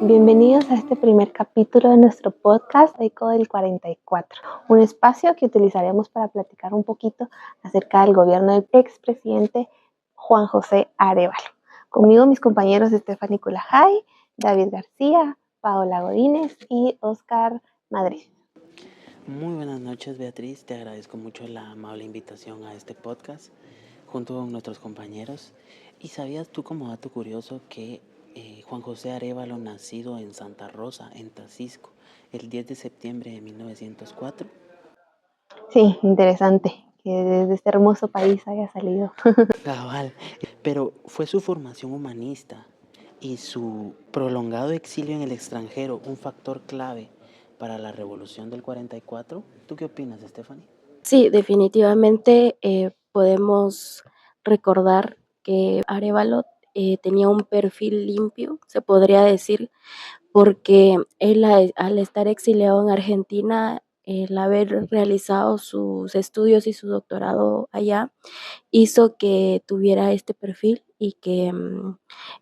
Bienvenidos a este primer capítulo de nuestro podcast Eco del 44, un espacio que utilizaremos para platicar un poquito acerca del gobierno del expresidente Juan José Arévalo. Conmigo mis compañeros Stephanie Culajay, David García, Paola Godínez y Oscar Madrid. Muy buenas noches, Beatriz. Te agradezco mucho la amable invitación a este podcast junto con nuestros compañeros. ¿Y sabías tú, como dato curioso, que Juan José Arévalo, nacido en Santa Rosa, en Tacisco, el 10 de septiembre de 1904? Sí, interesante que desde este hermoso país haya salido. Cabal. Pero fue su formación humanista y su prolongado exilio en el extranjero un factor clave para la revolución del 44. ¿Tú qué opinas, Stephanie? Sí, definitivamente podemos recordar que Arévalo tenía un perfil limpio, se podría decir, porque él al estar exiliado en Argentina, el haber realizado sus estudios y su doctorado allá, hizo que tuviera este perfil y que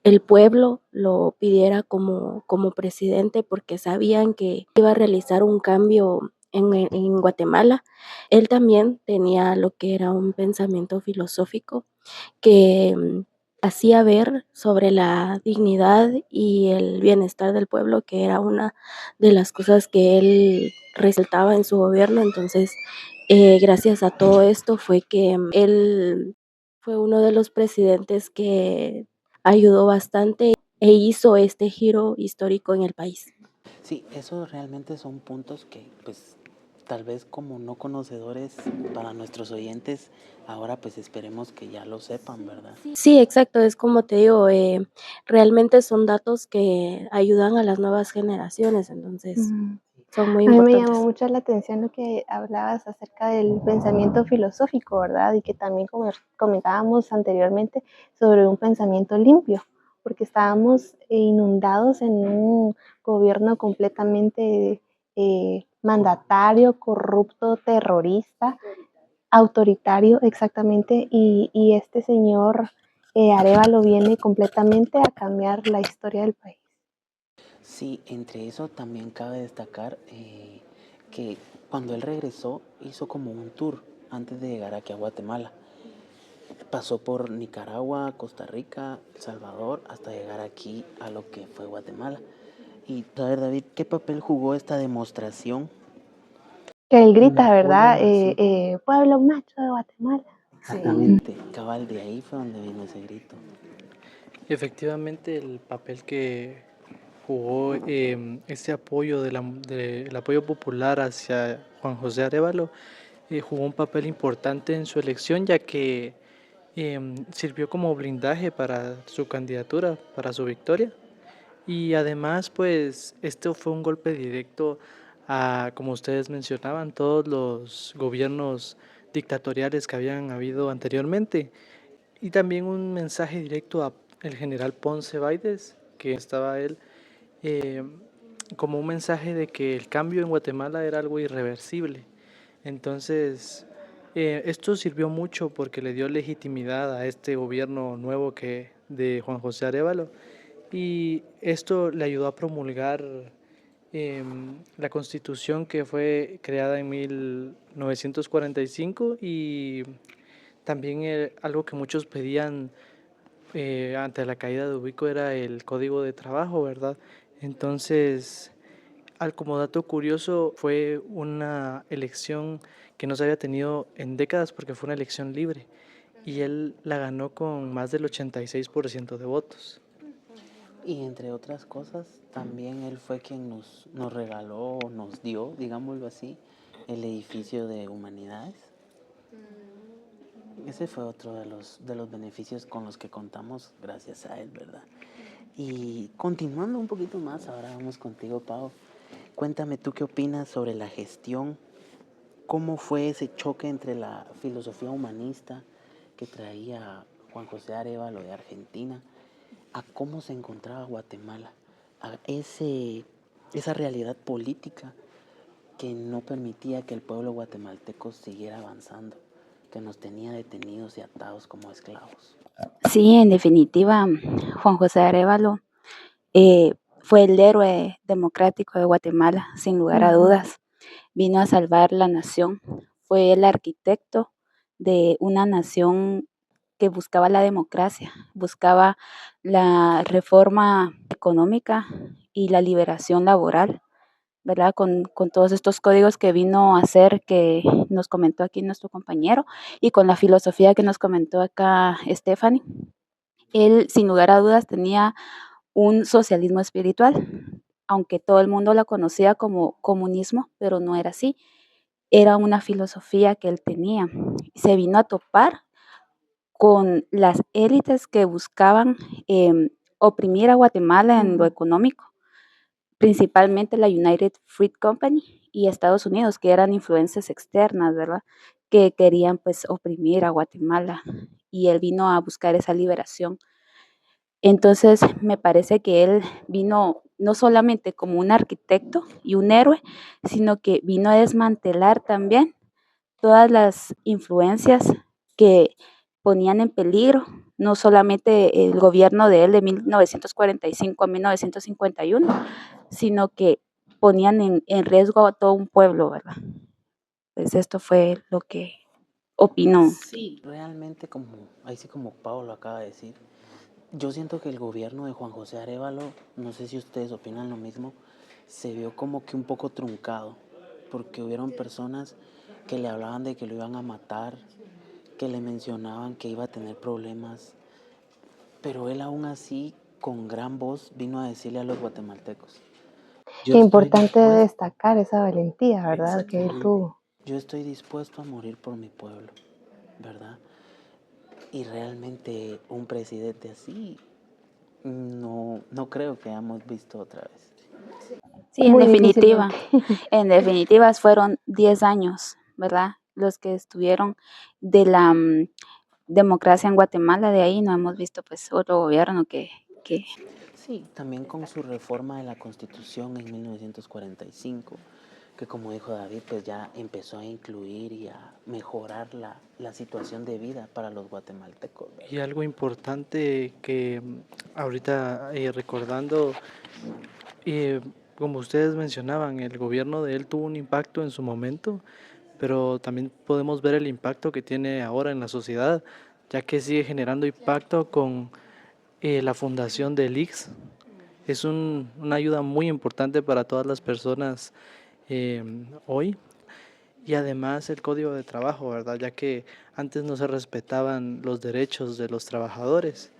el pueblo lo pidiera como presidente porque sabían que iba a realizar un cambio en Guatemala. Él también tenía lo que era un pensamiento filosófico que hacía ver sobre la dignidad y el bienestar del pueblo, que era una de las cosas que él resaltaba en su gobierno. Entonces, gracias a todo esto fue que él fue uno de los presidentes que ayudó bastante e hizo este giro histórico en el país. Sí, esos realmente son puntos que, pues, tal vez como no conocedores para nuestros oyentes, ahora pues esperemos que ya lo sepan, ¿verdad? Sí, exacto, es como te digo, realmente son datos que ayudan a las nuevas generaciones, entonces son muy A mí me importantes. llamó mucho la atención lo que hablabas acerca del pensamiento filosófico, ¿verdad? Y que también, como comentábamos anteriormente, sobre un pensamiento limpio, porque estábamos inundados en un gobierno completamente mandatario, corrupto, terrorista, autoritario, exactamente, y este señor Arévalo viene completamente a cambiar la historia del país. Sí, entre eso también cabe destacar que cuando él regresó hizo como un tour antes de llegar aquí a Guatemala. Pasó por Nicaragua, Costa Rica, El Salvador, hasta llegar aquí a lo que fue Guatemala. Y a ver, David, ¿qué papel jugó esta demostración? Que él grita, No, ¿verdad? sí. Pueblo macho de Guatemala. Exactamente, cabal, de ahí fue donde vino ese grito. Efectivamente, el papel que jugó este apoyo del apoyo popular hacia Juan José Arévalo jugó un papel importante en su elección, ya que sirvió como blindaje para su candidatura, para su victoria. Y además, pues, esto fue un golpe directo a, como ustedes mencionaban, todos los gobiernos dictatoriales que habían habido anteriormente. Y también un mensaje directo a el general Ponce Baides, que estaba él, eh, como un mensaje de que el cambio en Guatemala era algo irreversible. Entonces, esto sirvió mucho porque le dio legitimidad a este gobierno nuevo de Juan José Arévalo, y esto le ayudó a promulgar la Constitución que fue creada en 1945, y también algo que muchos pedían ante la caída de Ubico era el código de trabajo, ¿verdad? Entonces, como dato curioso, fue una elección que no se había tenido en décadas porque fue una elección libre, y él la ganó con más del 86% de votos. Y entre otras cosas, también él fue quien nos regaló, nos dio, digámoslo así, el edificio de humanidades. Ese fue otro de los beneficios con los que contamos gracias a él, ¿verdad? Y continuando un poquito más, ahora vamos contigo, Pau. Cuéntame tú qué opinas sobre la gestión, cómo fue ese choque entre la filosofía humanista que traía Juan José Arévalo de Argentina a cómo se encontraba Guatemala, a esa realidad política que no permitía que el pueblo guatemalteco siguiera avanzando, que nos tenía detenidos y atados como esclavos. Sí, en definitiva, Juan José Arévalo fue el héroe democrático de Guatemala, sin lugar a dudas. Vino a salvar la nación, fue el arquitecto de una nación que buscaba la democracia, buscaba la reforma económica y la liberación laboral, ¿verdad? Con todos estos códigos que vino a hacer, que nos comentó aquí nuestro compañero, y con la filosofía que nos comentó acá Stephanie. Él, sin lugar a dudas, tenía un socialismo espiritual, aunque todo el mundo lo conocía como comunismo, pero no era así. Era una filosofía que él tenía. Se vino a topar con las élites que buscaban oprimir a Guatemala en lo económico, principalmente la United Fruit Company y Estados Unidos, que eran influencias externas, ¿verdad? Que querían pues oprimir a Guatemala, y él vino a buscar esa liberación. Entonces me parece que él vino no solamente como un arquitecto y un héroe, sino que vino a desmantelar también todas las influencias que ponían en peligro no solamente el gobierno de él de 1945 a 1951, sino que ponían en riesgo a todo un pueblo, ¿verdad? Pues esto fue lo que opino. Sí, realmente ahí sí como Pablo acaba de decir, yo siento que el gobierno de Juan José Arévalo, no sé si ustedes opinan lo mismo, se vio como que un poco truncado, porque hubieron personas que le hablaban de que lo iban a matar, que le mencionaban que iba a tener problemas, pero él aún así, con gran voz, vino a decirle a los guatemaltecos, yo estoy Importante dispuesto, destacar esa valentía, ¿verdad? Que él tuvo. yo estoy dispuesto a morir por mi pueblo, ¿verdad? Y realmente un presidente así no creo que hayamos visto otra vez. Sí, Muy difícilmente. en definitiva fueron 10 años, ¿verdad? Los que estuvieron de la democracia en Guatemala. De ahí no hemos visto pues otro gobierno que Sí, también con su reforma de la Constitución en 1945, que como dijo David, pues ya empezó a incluir y a mejorar la situación de vida para los guatemaltecos, ¿verdad? Y algo importante que ahorita recordando, como ustedes mencionaban, el gobierno de él tuvo un impacto en su momento, pero también podemos ver el impacto que tiene ahora en la sociedad, ya que sigue generando impacto con la fundación del IX. Es una ayuda muy importante para todas las personas hoy. Y además el código de trabajo, ¿verdad? Ya que antes no se respetaban los derechos de los trabajadores.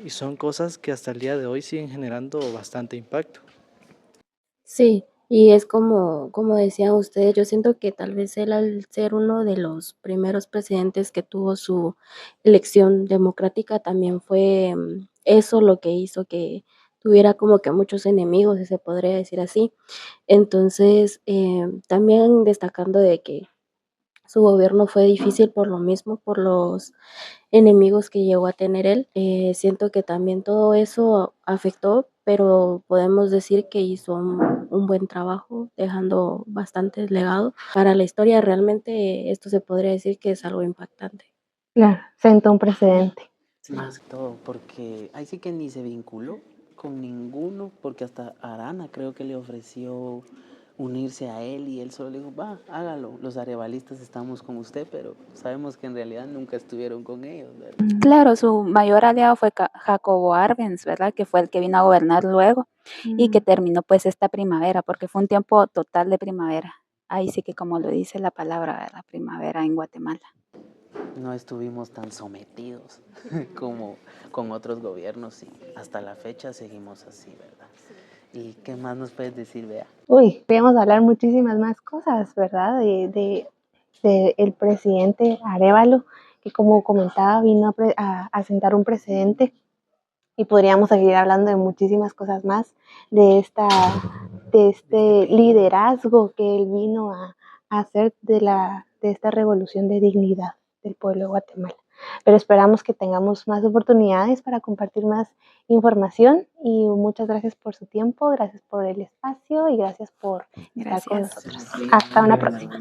Y son cosas que hasta el día de hoy siguen generando bastante impacto. Sí, y es como decían ustedes, yo siento que tal vez él, al ser uno de los primeros presidentes que tuvo su elección democrática, también fue eso lo que hizo que tuviera como que muchos enemigos, si se podría decir así. Entonces, también destacando de que su gobierno fue difícil por lo mismo, por los enemigos que llegó a tener él. Siento que también todo eso afectó, pero podemos decir que hizo un buen trabajo, dejando bastante legado para la historia. Realmente esto se podría decir que es algo impactante. Claro, sentó un precedente. Más que todo, porque ahí sí que ni se vinculó con ninguno, porque hasta Arana creo que le ofreció unirse a él y él solo le dijo, va, hágalo, los arevalistas estamos con usted, pero sabemos que en realidad nunca estuvieron con ellos, ¿verdad? Claro, su mayor aliado fue Jacobo Arbenz, ¿verdad? Que fue el que vino a gobernar luego y que terminó pues esta primavera, porque fue un tiempo total de primavera. Ahí sí que como lo dice la palabra, ¿verdad? Primavera en Guatemala. No estuvimos tan sometidos como con otros gobiernos y hasta la fecha seguimos así, ¿verdad? ¿Y qué más nos puedes decir, Bea? Uy, podríamos hablar muchísimas más cosas, ¿verdad? De el presidente Arévalo, que como comentaba, vino a sentar un precedente, y podríamos seguir hablando de muchísimas cosas más, de este liderazgo que él vino a hacer de esta revolución de dignidad del pueblo de Guatemala. Pero esperamos que tengamos más oportunidades para compartir más información, y muchas gracias por su tiempo, gracias por el espacio y gracias por estar con Gracias. nosotros. Hasta una próxima.